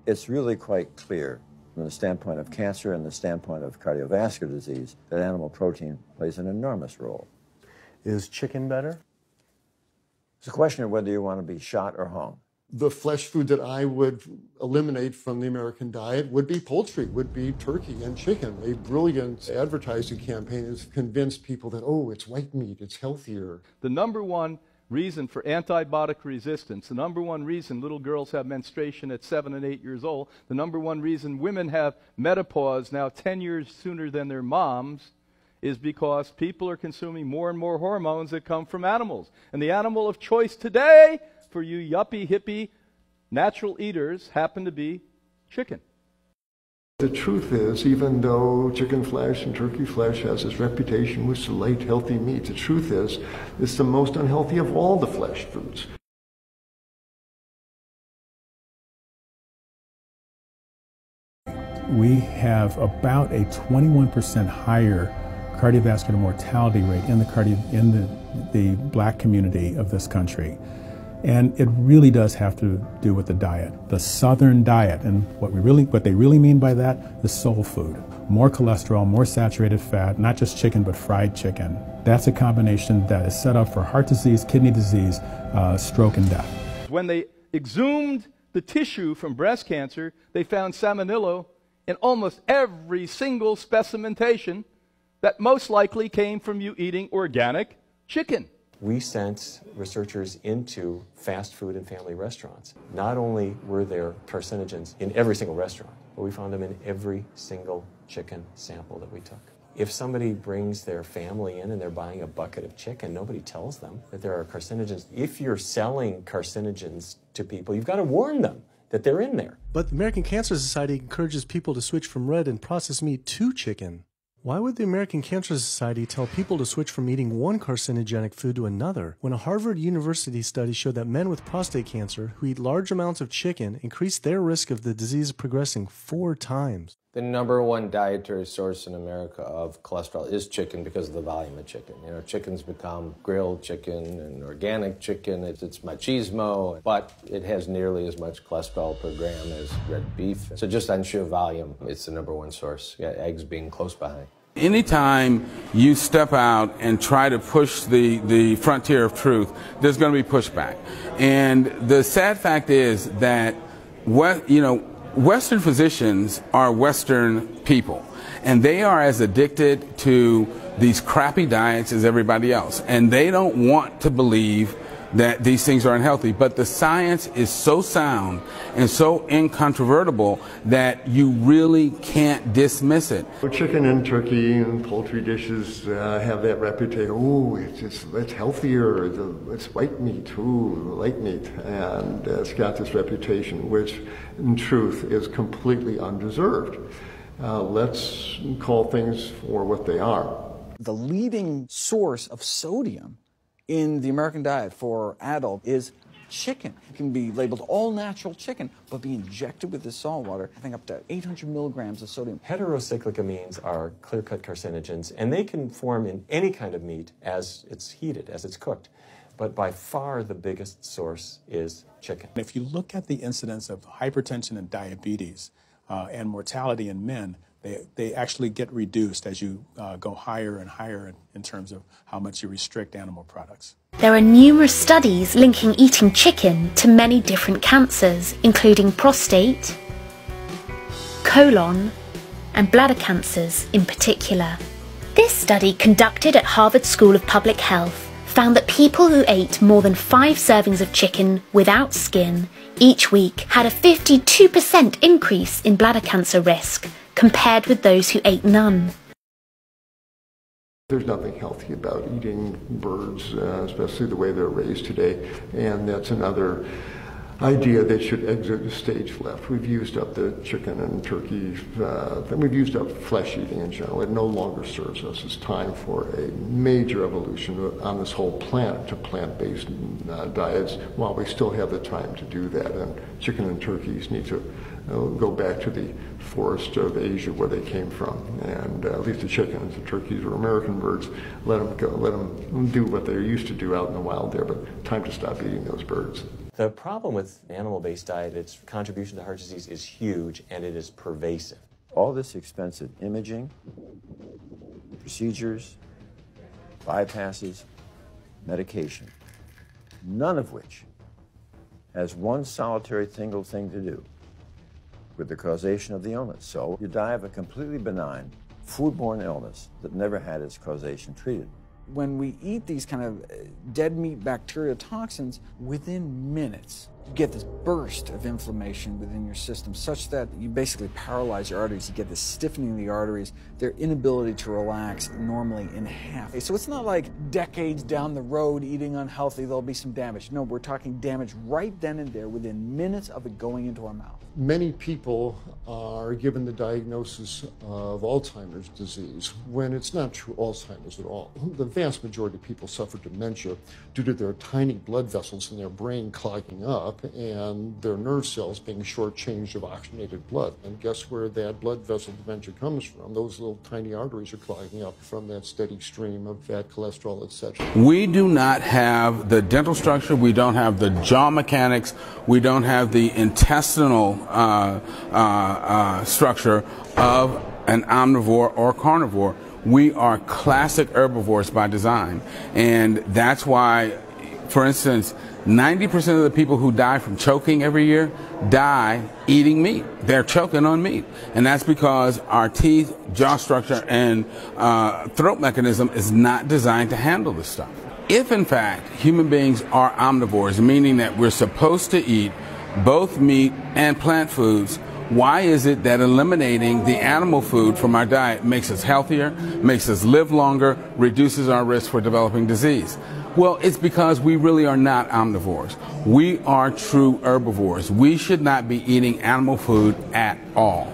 It's really quite clear from the standpoint of cancer and the standpoint of cardiovascular disease that animal protein plays an enormous role. Is chicken better? It's a question of whether you want to be shot or hung. The flesh food that I would eliminate from the American diet would be poultry, would be turkey and chicken. A brilliant advertising campaign has convinced people that, oh, it's white meat, it's healthier. The number one reason for antibiotic resistance, the number one reason little girls have menstruation at 7 and 8 years old, the number one reason women have menopause now 10 years sooner than their moms, is because people are consuming more and more hormones that come from animals. And the animal of choice today for you yuppie, hippie, natural eaters happen to be chicken. The truth is, even though chicken flesh and turkey flesh has this reputation with light, healthy meat, the truth is, it's the most unhealthy of all the flesh foods. We have about a 21% higher cardiovascular mortality rate in the black community of this country. And it really does have to do with the diet, the Southern diet. And what they really mean by that is soul food. More cholesterol, more saturated fat, not just chicken, but fried chicken. That's a combination that is set up for heart disease, kidney disease, stroke, and death. When they exhumed the tissue from breast cancer, they found salmonella in almost every single specimentation that most likely came from you eating organic chicken. We sent researchers into fast food and family restaurants. Not only were there carcinogens in every single restaurant, but we found them in every single chicken sample that we took. If somebody brings their family in and they're buying a bucket of chicken, nobody tells them that there are carcinogens. If you're selling carcinogens to people, you've got to warn them that they're in there. But the American Cancer Society encourages people to switch from red and processed meat to chicken. Why would the American Cancer Society tell people to switch from eating one carcinogenic food to another when a Harvard University study showed that men with prostate cancer who eat large amounts of chicken increase their risk of the disease progressing 4 times? The number one dietary source in America of cholesterol is chicken because of the volume of chicken. You know, chicken's become grilled chicken and organic chicken. It's machismo, but it has nearly as much cholesterol per gram as red beef. So just on sheer volume, it's the number one source, eggs being close behind. Anytime you step out and try to push the frontier of truth, there's going to be pushback. And the sad fact is that Western physicians are Western people, and they are as addicted to these crappy diets as everybody else, and they don't want to believe that these things are unhealthy. But the science is so sound and so incontrovertible that you really can't dismiss it. Chicken and turkey and poultry dishes have that reputation. Oh, it's healthier. It's white meat. Ooh, light meat, and it's got this reputation, which in truth is completely undeserved. Let's call things for what they are. The leading source of sodium in the American diet for adult is chicken. It can be labeled all natural chicken, but be injected with this salt water, I think up to 800 milligrams of sodium. Heterocyclic amines are clear-cut carcinogens, and they can form in any kind of meat as it's heated, as it's cooked. But by far the biggest source is chicken. If you look at the incidence of hypertension and diabetes and mortality in men, they actually get reduced as you go higher and higher in terms of how much you restrict animal products. There are numerous studies linking eating chicken to many different cancers, including prostate, colon, and bladder cancers in particular. This study, conducted at Harvard School of Public Health, found that people who ate more than 5 servings of chicken without skin each week had a 52% increase in bladder cancer risk compared with those who ate none. There's nothing healthy about eating birds, especially the way they're raised today, and that's another idea that should exit the stage left. We've used up the chicken and turkey, and we've used up flesh eating in general. It no longer serves us. It's time for a major evolution on this whole planet to plant-based diets while we still have the time to do that. And chicken and turkeys need to go back to the forest of Asia where they came from, and leave the chickens. The turkeys are American birds. Let them go. Let them do what they used to do out in the wild there, but time to stop eating those birds. The problem with an animal-based diet, its contribution to heart disease is huge and it is pervasive. All this expensive imaging, procedures, bypasses, medication, none of which has one solitary single thing to do with the causation of the illness. So you die of a completely benign foodborne illness that never had its causation treated. When we eat these kind of dead meat bacteria toxins, within minutes, you get this burst of inflammation within your system such that you basically paralyze your arteries. You get this stiffening of the arteries, their inability to relax normally in half. So it's not like decades down the road eating unhealthy, there'll be some damage. No, we're talking damage right then and there within minutes of it going into our mouth. Many people are given the diagnosis of Alzheimer's disease when it's not true Alzheimer's at all. The vast majority of people suffer dementia due to their tiny blood vessels in their brain clogging up and their nerve cells being shortchanged of oxygenated blood. And guess where that blood vessel dementia comes from? Those little tiny arteries are clogging up from that steady stream of fat, cholesterol, etc. We do not have the dental structure, we don't have the jaw mechanics, we don't have the intestinal structure of an omnivore or carnivore. We are classic herbivores by design, and that's why, for instance, 90% of the people who die from choking every year die eating meat. They're choking on meat, and that's because our teeth, jaw structure, and throat mechanism is not designed to handle this stuff. If, in fact, human beings are omnivores, meaning that we're supposed to eat both meat and plant foods, why is it that eliminating the animal food from our diet makes us healthier, makes us live longer, reduces our risk for developing disease? Well, it's because we really are not omnivores. We are true herbivores. We should not be eating animal food at all.